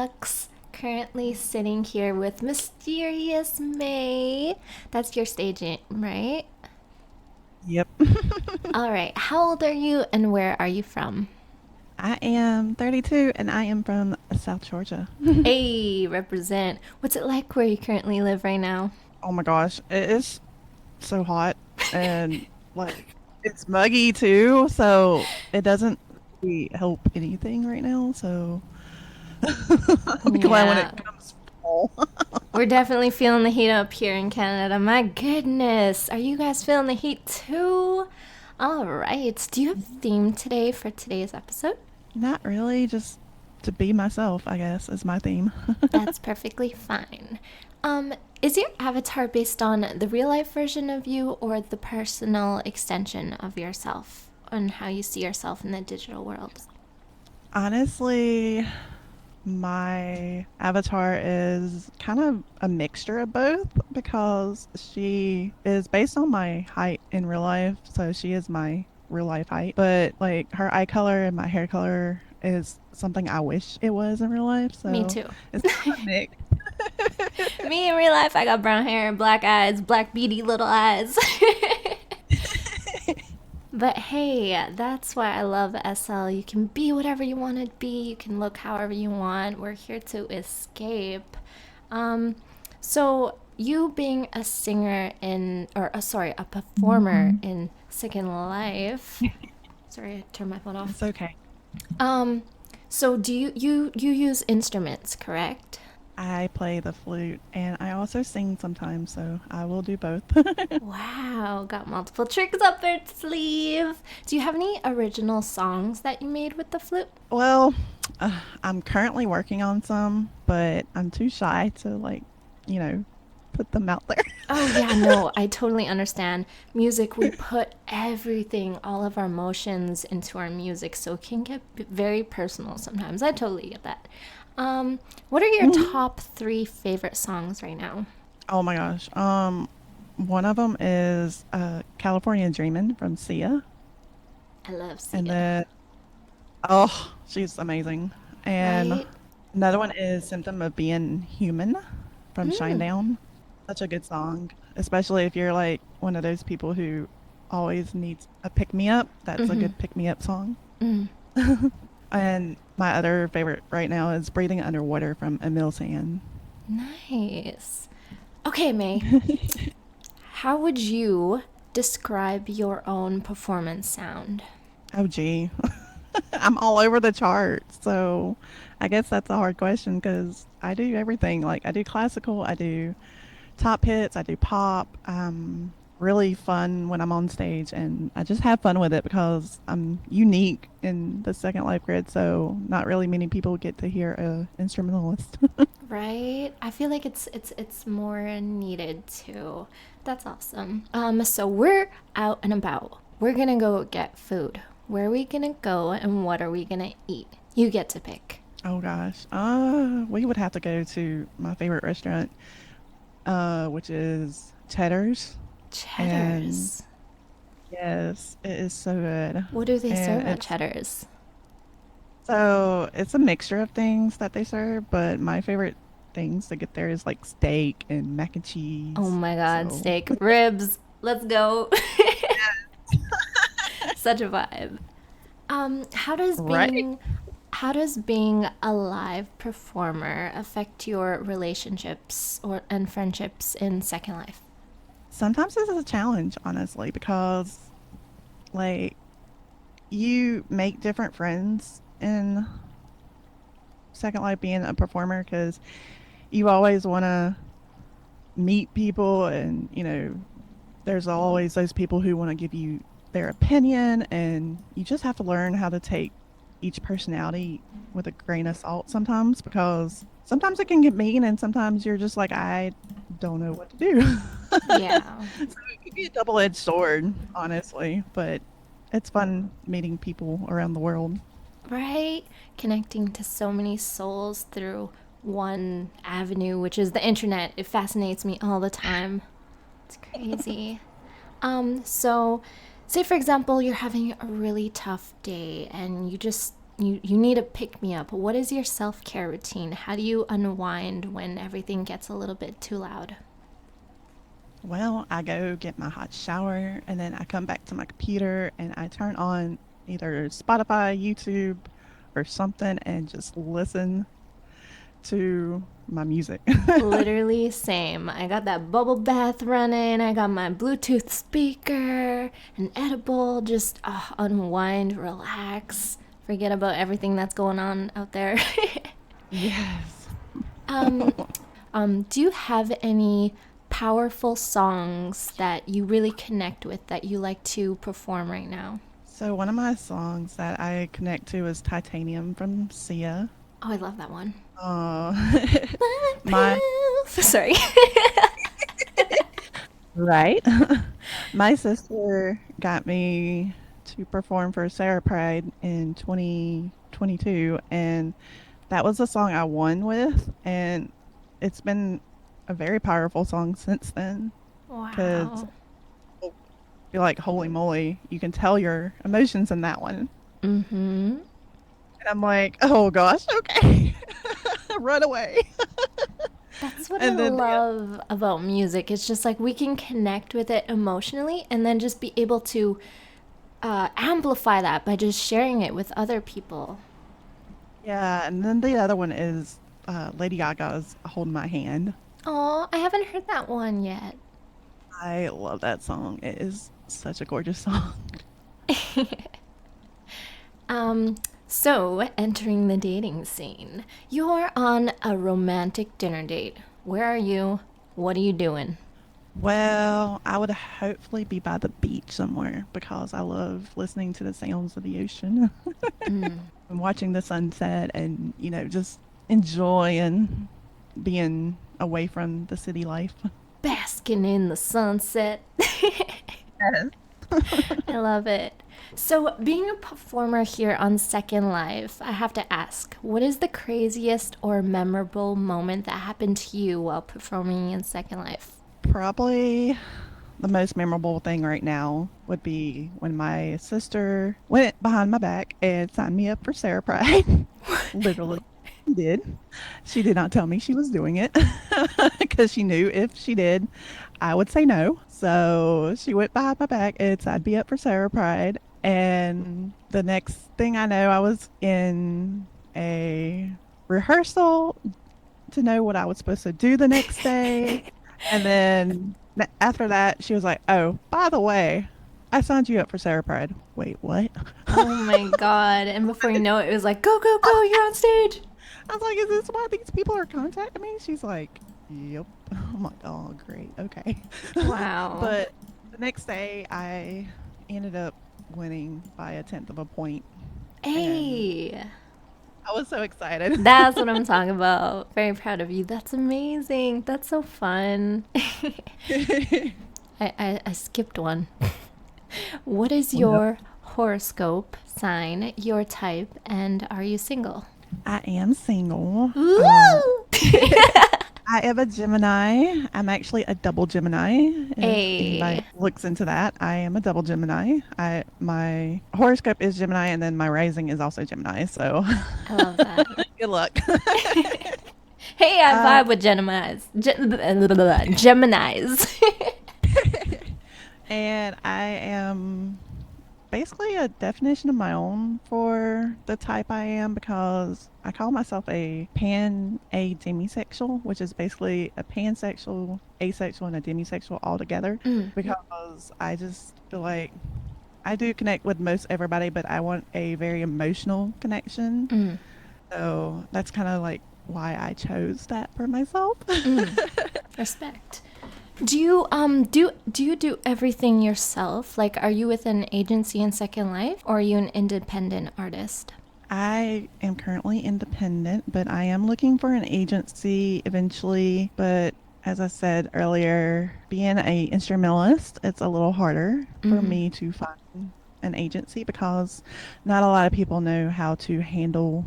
Lux. Currently sitting here with mysterious May. That's your stage name, right? Yep. All right. How old are you and where are you from? I am 32 and I am from South Georgia. Hey, represent. What's it like where you currently live right now? Oh my gosh, it is so hot and like it's muggy too, so it doesn't really help anything right now. So I'll be glad when Yeah, it comes fall. we're definitely feeling the heat up here in Canada. My goodness. Are you guys feeling the heat too? All right. Do you have a theme today for today's episode? Not really, just to be myself, I guess, is my theme. That's perfectly fine. Is your avatar based on the real life version of you or the personal extension of yourself on how you see yourself in the digital world? Honestly, my avatar is kind of a mixture of both because she is based on my height in real life. So she is my real life height. But like her eye color and my hair color is something I wish it was in real life. Me So too. it's kind of a mix. Me in real life, I got brown hair, black eyes, black beady little eyes. But hey, that's why I love SL. You can be whatever you want to be, you can look however you want. We're here to escape. Um, so, you being a singer in, or sorry, a performer in Second Life. Sorry, I turned my phone off. It's okay. Um, so do you use instruments, correct? I play the flute and I also sing sometimes, so I will do both. Wow, got multiple tricks up their sleeve. Do you have any original songs that you made with the flute? Well, I'm currently working on some, but I'm too shy to you know, put them out there. Oh, yeah, no, I totally understand. Music, we put everything, all of our emotions into our music, so it can get very personal sometimes. I totally get that. What are your top three favorite songs right now? Oh my gosh. One of them is California Dreamin' from Sia, I love and Sia, then she's amazing. And right? another one is Symptom of Being Human from Mm, Shinedown. Such a good song, especially if you're like one of those people who always needs a pick me up. That's a good pick me up song. mm. And my other favorite right now is Breathing Underwater from Emil Sand. Nice. Okay, May, how would you describe your own performance sound? Oh, gee. I'm all over the charts. So I guess that's a hard question because I do everything. Like I do classical, I do top hits, I do pop. Really fun when I'm on stage and I just have fun with it because I'm unique in the Second Life grid. So not really many people get to hear a instrumentalist. Right? I feel like it's more needed too. That's awesome. So we're out and about. We're gonna go get food. Where are we gonna go and what are we gonna eat? You get to pick. Oh gosh. We would have to go to my favorite restaurant, which is Cheddar's. And Cheddar's. yes, it is so good. What do they serve And at it's Cheddar's? so it's a mixture of things that they serve, but my favorite things to get there is like steak and mac and Oh cheese. my god, So steak, ribs. Let's go. Such a vibe. How does right. being a live performer affect your relationships or and friendships in Second Life? Sometimes this is a challenge, honestly, because like you make different friends in Second Life being a performer because you always want to meet people and there's always those people who want to give you their opinion, and you just have to learn how to take each personality with a grain of salt sometimes because sometimes it can get mean, and sometimes you're just like, I don't know what to do. Yeah. So it could be a double edged sword, honestly, but it's fun meeting people around the world. Right? Connecting to so many souls through one avenue, which is the internet. It fascinates me all the time. It's crazy. So say for example, you're having a really tough day and you just you need a pick me up. What is your self-care routine? How do you unwind when everything gets a little bit too loud? Well, I go get my hot shower and then I come back to my computer and I turn on either Spotify, YouTube, or something and just listen to my music. Literally same. I got that bubble bath running. I got my Bluetooth speaker, an edible. Just unwind, relax, forget about everything that's going on out there. Yes. um, do you have any powerful songs that you really connect with that you like to perform right now? So one of my songs that I connect to is Titanium from Sia. Oh, I love that one. Uh, my Sorry. right. My sister got me to perform for Sarah Pride in 2022, and that was the song I won with, and it's been a very powerful song since then. Because Wow. you're like, holy moly, you can tell your emotions in that one. Mm-hmm. And I'm like, oh gosh, okay, run away. That's what I And then the love about music. It's just like we can connect with it emotionally and then just be able to amplify that by just sharing it with other people. yeah, and then the other one is Lady Gaga's "Hold My Hand." Oh, I haven't heard that one yet. I love that song. It is such a gorgeous song. Um, so entering the dating scene, you're on a romantic dinner date. Where are you? What are you doing? Well, I would hopefully be by the beach somewhere because I love listening to the sounds of the ocean and watching the sunset and, just enjoying being away from the city life. Basking in the sunset. Yes. I love it. So, being a performer here on Second Life, I have to ask, what is the craziest or memorable moment that happened to you while performing in Second Life? Probably the most memorable thing right now would be when my sister went behind my back and signed me up for Sarah Pride. Literally, she did. She did not tell me she was doing it because she knew if she did, I would say no. So she went behind my back and signed me up for Sarah Pride. And the next thing I know, I was in a rehearsal to know what I was supposed to do the next day. And then after that, she was like, "Oh, by the way, I signed you up for Sarah Pride." Wait, what? Oh my god. And before you know it, it was like, go, go, go, you're on stage. I was like, "Is this why these people are contacting me?" She's like, "Yep." I'm like, "Oh, great. Okay." Wow. But the next day, I ended up winning by a tenth of a point. And Hey, I was so excited. that's what I'm talking about. Very proud of you. That's amazing. That's so fun. I skipped one. What is Oh, no. your horoscope sign, your type, and are you single? I am single. Ooh! I am a Gemini. I'm actually a double Gemini. If anybody Hey, looks into that, I am a double Gemini. My horoscope is Gemini, and then my rising is also Gemini. So I love that. good luck. Hey, I um, vibe with Geminis. and I am basically a definition of my own for the type I am because I call myself a demisexual, which is basically a pansexual, asexual, and a demisexual all together Mm, because I just feel like I do connect with most everybody, but I want a very emotional connection. mm, So that's kind of like why I chose that for myself. mm. Respect. Do you do everything yourself? Like, are you with an agency in Second Life, or are you an independent artist? I am currently independent, but I am looking for an agency eventually. But as I said earlier, being a instrumentalist, it's a little harder for Mm-hmm. me to find an agency because not a lot of people know how to handle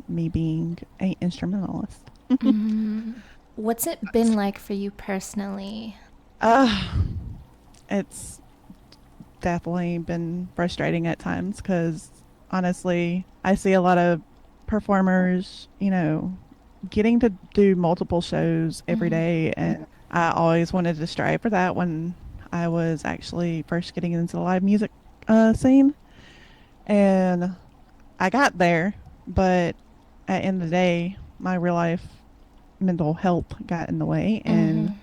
me being a instrumentalist. Mm-hmm. What's it been like for you personally? uh, it's definitely been frustrating at times because honestly. I see a lot of performers, getting to do multiple shows every Mm-hmm. day. And I always wanted to strive for that when I was actually first getting into the live music scene. And I got there, but at the end of the day, my real life mental health got in the way. And Mm-hmm.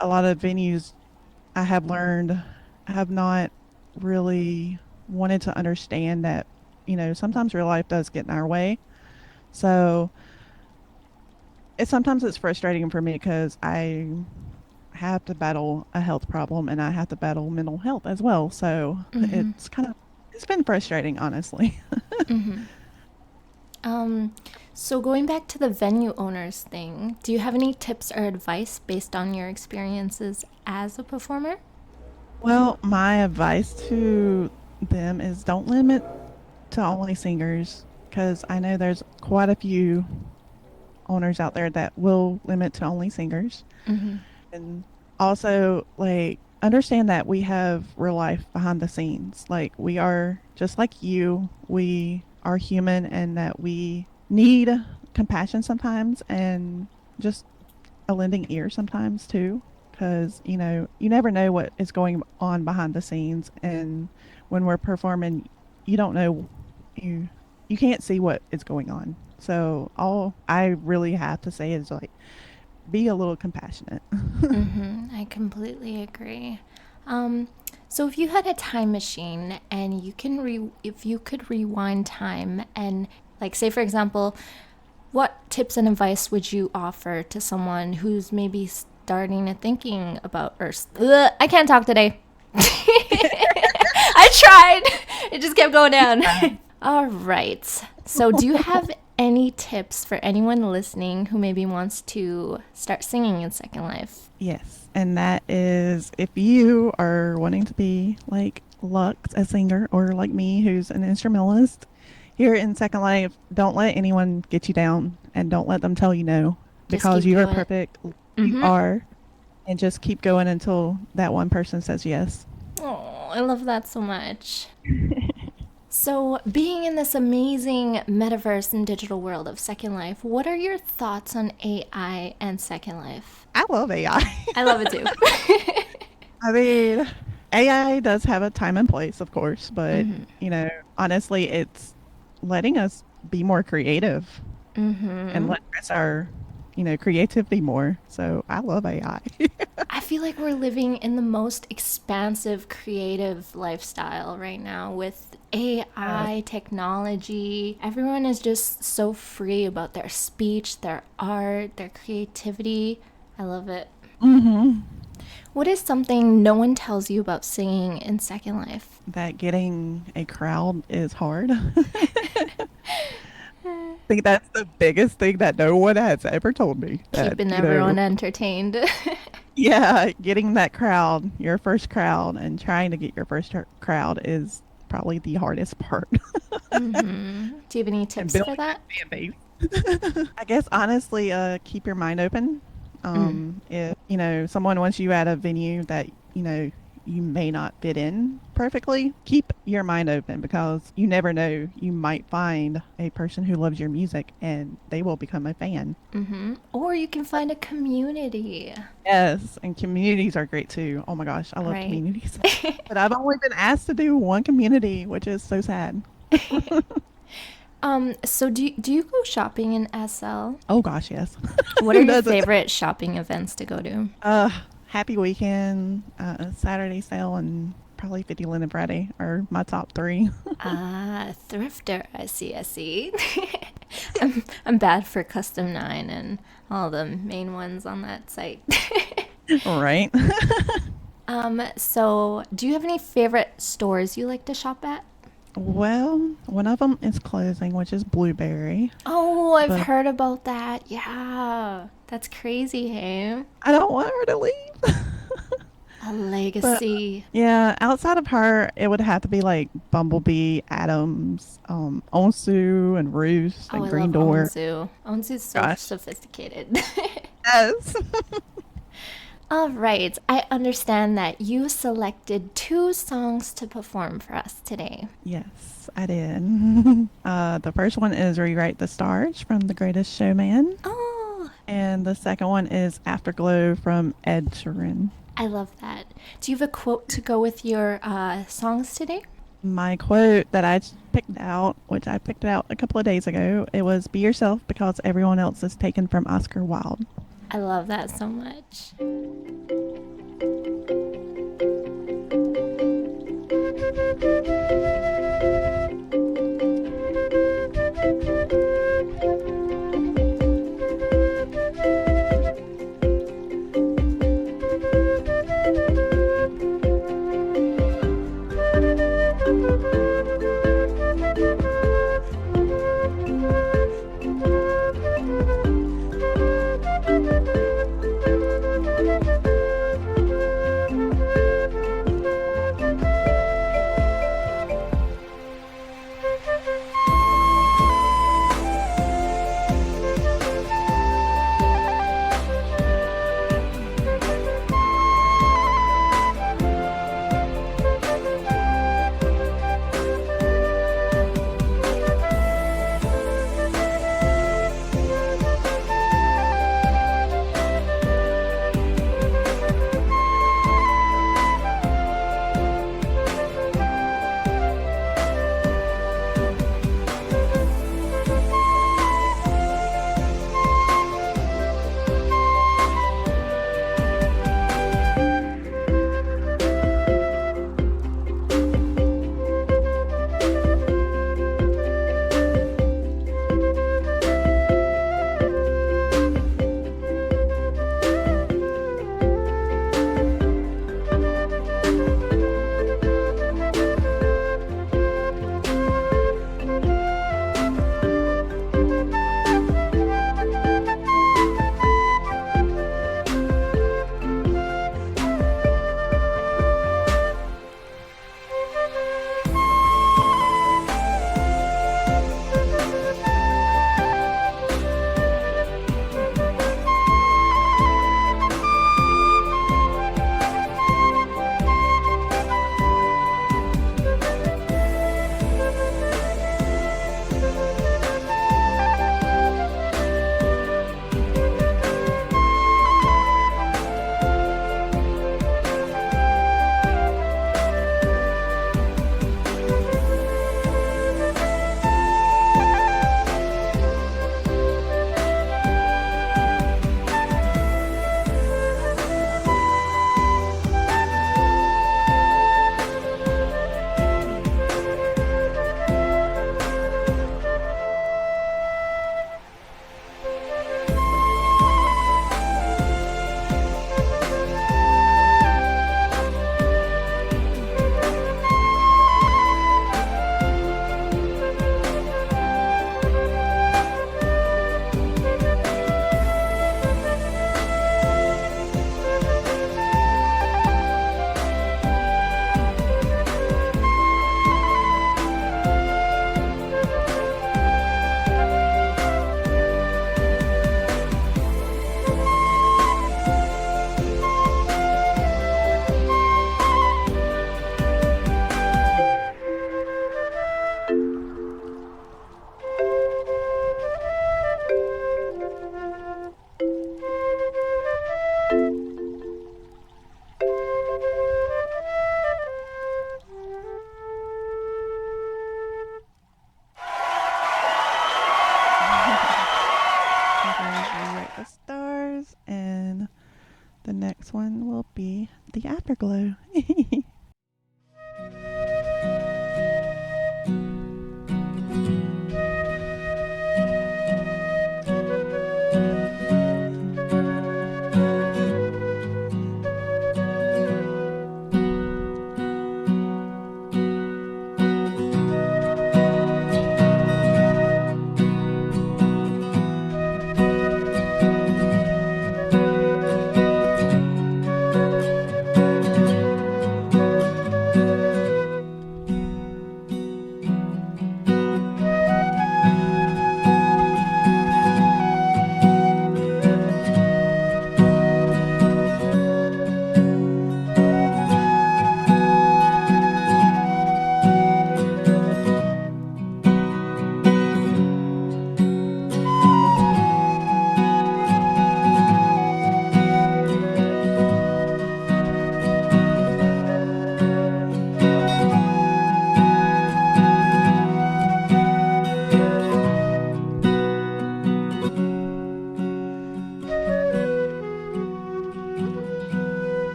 a lot of venues I have learned have not really wanted to understand that, sometimes real life does get in our way. So sometimes it's frustrating for me because I have to battle a health problem and I have to battle mental health as well. So Mm-hmm. it's been frustrating, honestly. Mm-hmm. Um, so going back to the venue owners thing, do you have any tips or advice based on your experiences as a performer? Well, my advice to them is don't limit to only singers because I know there's quite a few owners out there that will limit to only singers. Mm-hmm. And also, like, understand that we have real life behind the scenes. Like, we are just like you, we are human, and that we need compassion sometimes and just a lending ear sometimes too. Because, you never know what is going on behind the scenes. And when we're performing, you don't know, you, you can't see what is going on. So, all I really have to say is like, be a little compassionate. Mm-hmm. I completely agree. Um, so if you had a time machine and if you could rewind time and like say for example, what tips and advice would you offer to someone who's maybe starting to thinking about or I can't talk today. I tried. It just kept going down. All right. So, do you have any tips for anyone listening who maybe wants to start singing in Second Life? Yes, and that is if you are wanting to be like Lux, a singer, or like me, who's an instrumentalist, here in Second Life, don't let anyone get you down and don't let them tell you no Just because keep you are doing it. perfect. You Mm-hmm. are, and just keep going until that one person says yes. Oh, I love that so much. So, being in this amazing metaverse and digital world of Second Life, what are your thoughts on AI and Second Life? I love AI. I love it too. I mean, AI does have a time and place, of course, but, Mm-hmm. honestly, it's letting us be more creative and Mm-hmm. let us our, creativity more. So I love AI. I feel like we're living in the most expansive creative lifestyle right now with Yes. AI, technology. Everyone is just so free about their speech, their art, their creativity. I love it. Hmm. What is something no one tells you about singing in Second Life? That getting a crowd is hard. I think that's the biggest thing that no one has ever told me. That, Keeping everyone entertained. yeah, getting that crowd, your first crowd, and trying to get your first crowd is probably the hardest part. Mm-hmm. Do you have any And tips for building that? that fan base. I guess honestly, keep your mind open. Mm. If someone wants you at a venue that you may not fit in perfectly, keep your mind open because you never know. You might find a person who loves your music and they will become a fan. Mm-hmm. Or you can find a community, Yes, and communities are great too. Oh my gosh, I love right? communities. But I've only been asked to do one community, which is so sad. So do you go shopping in SL? Oh gosh, yes. What are Who your doesn't? favorite shopping events to go to? Uh, Happy Weekend, Saturday sale, and probably 50 Linen Friday are my top three. Ah, thrifter. I see. I see. I'm bad for Custom Nine and all the main ones on that site. Right. So do you have any favorite stores you like to shop at? Well, one of them is closing, which is Blueberry, Oh, I've but heard about that. Yeah, that's crazy, hey? I don't want her to leave. A But legacy. yeah, outside of her, it would have to be like Bumblebee, Adams, Onsu, and Roost, Oh, and I Green love Door. Onzu. Onzu's so Gosh. sophisticated. Yes. All right, I understand that you selected two songs to perform for us today. Yes, I did. The first one is Rewrite the Stars from The Greatest Showman. Oh, And the second one is Afterglow from Ed Sheeran. I love that. Do you have a quote to go with your songs today? My quote that I picked out, which I picked out a couple of days ago, it was "Be yourself because everyone else is taken," from Oscar Wilde. I love that so much.